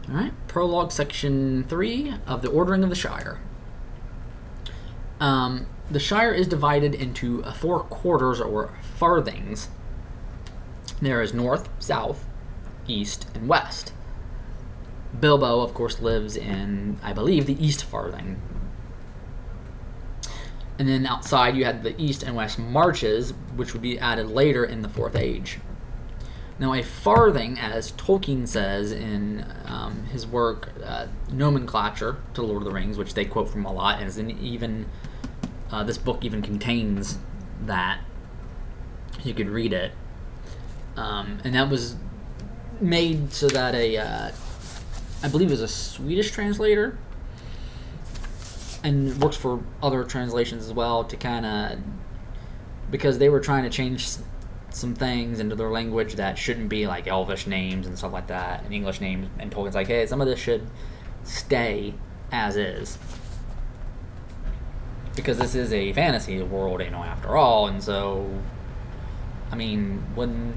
Alright, Prologue, Section 3 of the Ordering of the Shire. The Shire is divided into 4 quarters or farthings. There is north, south, east, and west. Bilbo, of course, lives in, I believe, the east farthing. And then outside you had the east and west marches, which would be added later in the Fourth Age. Now, a farthing, as Tolkien says in his work Nomenclature to Lord of the Rings, which they quote from a lot, and even this book even contains that. You could read it. And that was made so that I believe it was a Swedish translator, and works for other translations as well, to kind of, because they were trying to change some things into their language that shouldn't be, like Elvish names and stuff like that, and English names, and Tolkien's like, hey, some of this should stay as is, because this is a fantasy world, after all. And so, I mean, wouldn't,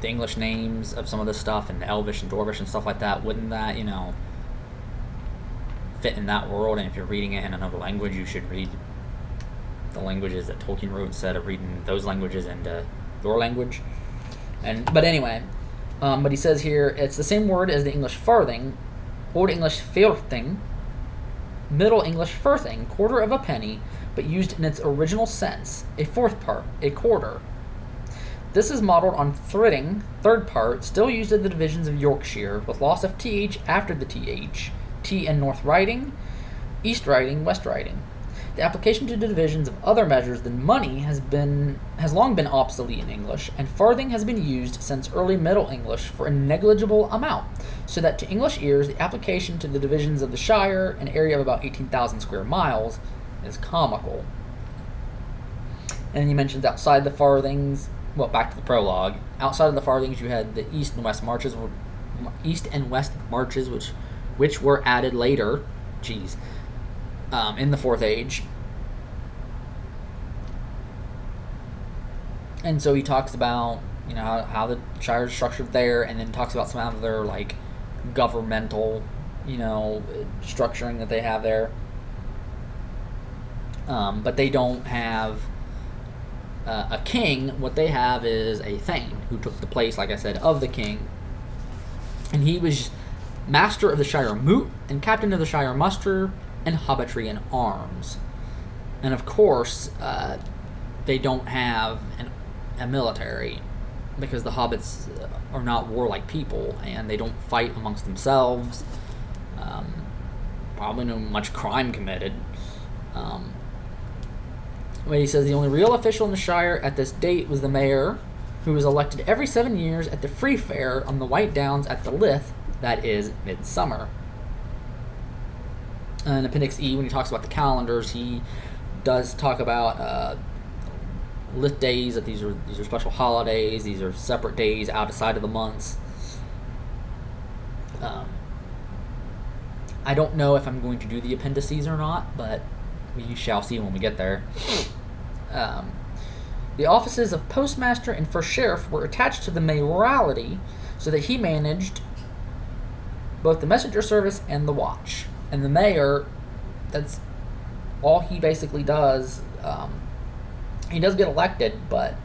the English names of some of this stuff, and the Elvish and Dwarvish and stuff like that, wouldn't that, fit in that world? And if you're reading it in another language, you should read the languages that Tolkien wrote instead of reading those languages into your language. But anyway, but he says here, it's the same word as the English farthing, Old English fjorthing, Middle English firthing, quarter of a penny, but used in its original sense, a fourth part, a quarter. This is modeled on thridding, third part, still used in the divisions of Yorkshire, with loss of th after the th, t in North Riding, East Riding, West Riding. The application to the divisions of other measures than money has long been obsolete in English, and farthing has been used since early Middle English for a negligible amount, so that to English ears the application to the divisions of the Shire, an area of about 18,000 square miles, is comical. And then he mentions outside the farthings, well, back to the prologue, outside of the farthings you had the east and west marches, which were added later, in the Fourth Age. And so he talks about, how the Shire is structured there, and then talks about some of their, governmental, structuring that they have there. But they don't have a king. What they have is a thane, who took the place, like I said, of the king. And he was master of the Shire Moot, and captain of the Shire Muster, and hobbitry and arms. And of course, they don't have a military, because the hobbits are not warlike people, and they don't fight amongst themselves. Probably no much crime committed. But he says the only real official in the Shire at this date was the mayor, who was elected every 7 years at the Free Fair on the White Downs at the Lith, that is, midsummer. In Appendix E, when he talks about the calendars, he does talk about Lith days, that these are special holidays, these are separate days outside of the months. I don't know if I'm going to do the appendices or not, but we shall see when we get there. The offices of postmaster and first sheriff were attached to the mayoralty, so that he managed both the messenger service and the watch. And the mayor, that's all he basically does. He does get elected, but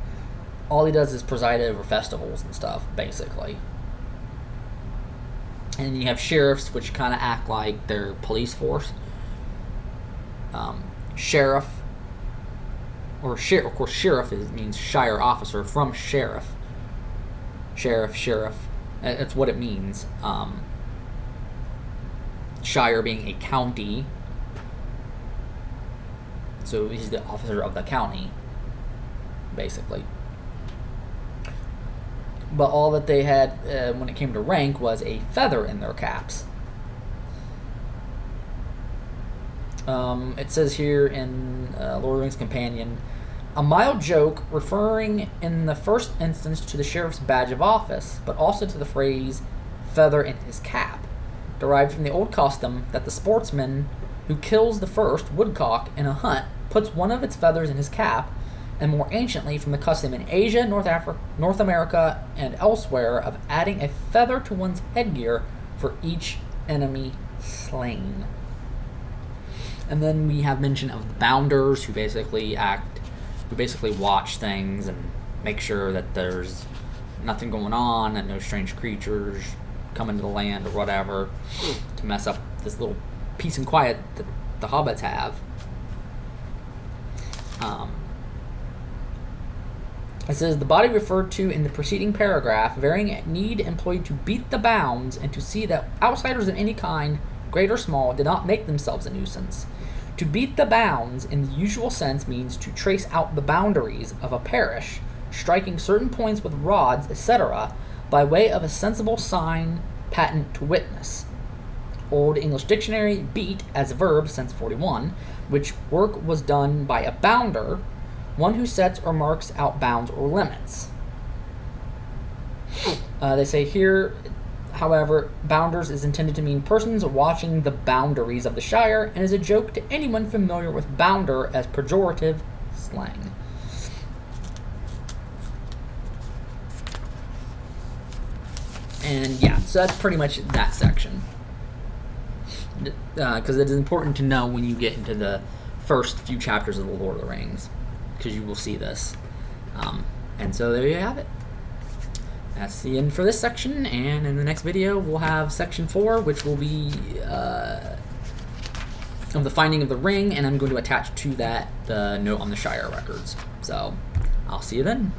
all he does is preside over festivals and stuff, basically. And you have sheriffs, which kind of act like their police force. Sheriff, of course, sheriff means Shire officer, from sheriff. Sheriff. That's what it means. Shire being a county, so he's the officer of the county, basically. But all that they had when it came to rank was a feather in their caps. It says here in Lord of the Rings Companion, a mild joke referring in the first instance to the sheriff's badge of office, but also to the phrase feather in his cap, derived from the old custom that the sportsman who kills the first woodcock in a hunt puts one of its feathers in his cap, and more anciently from the custom in Asia, North America, and elsewhere of adding a feather to one's headgear for each enemy slain. And then we have mention of the Bounders, who basically watch things and make sure that there's nothing going on, and no strange creatures come into the land or whatever to mess up this little peace and quiet that the hobbits have. It says, the body referred to in the preceding paragraph, varying need employed to beat the bounds and to see that outsiders of any kind, great or small, did not make themselves a nuisance. To beat the bounds, in the usual sense, means to trace out the boundaries of a parish, striking certain points with rods, etc., by way of a sensible sign patent to witness. Old English Dictionary, beat, as a verb, since 41, which work was done by a bounder, one who sets or marks out bounds or limits. They say here, however, bounders is intended to mean persons watching the boundaries of the Shire, and is a joke to anyone familiar with bounder as pejorative slang. And yeah, so that's pretty much that section. Because it is important to know when you get into the first few chapters of The Lord of the Rings, because you will see this. And so there you have it. That's the end for this section, and in the next video we'll have section 4, which will be of the finding of the ring, and I'm going to attach to that the note on the Shire records. So I'll see you then.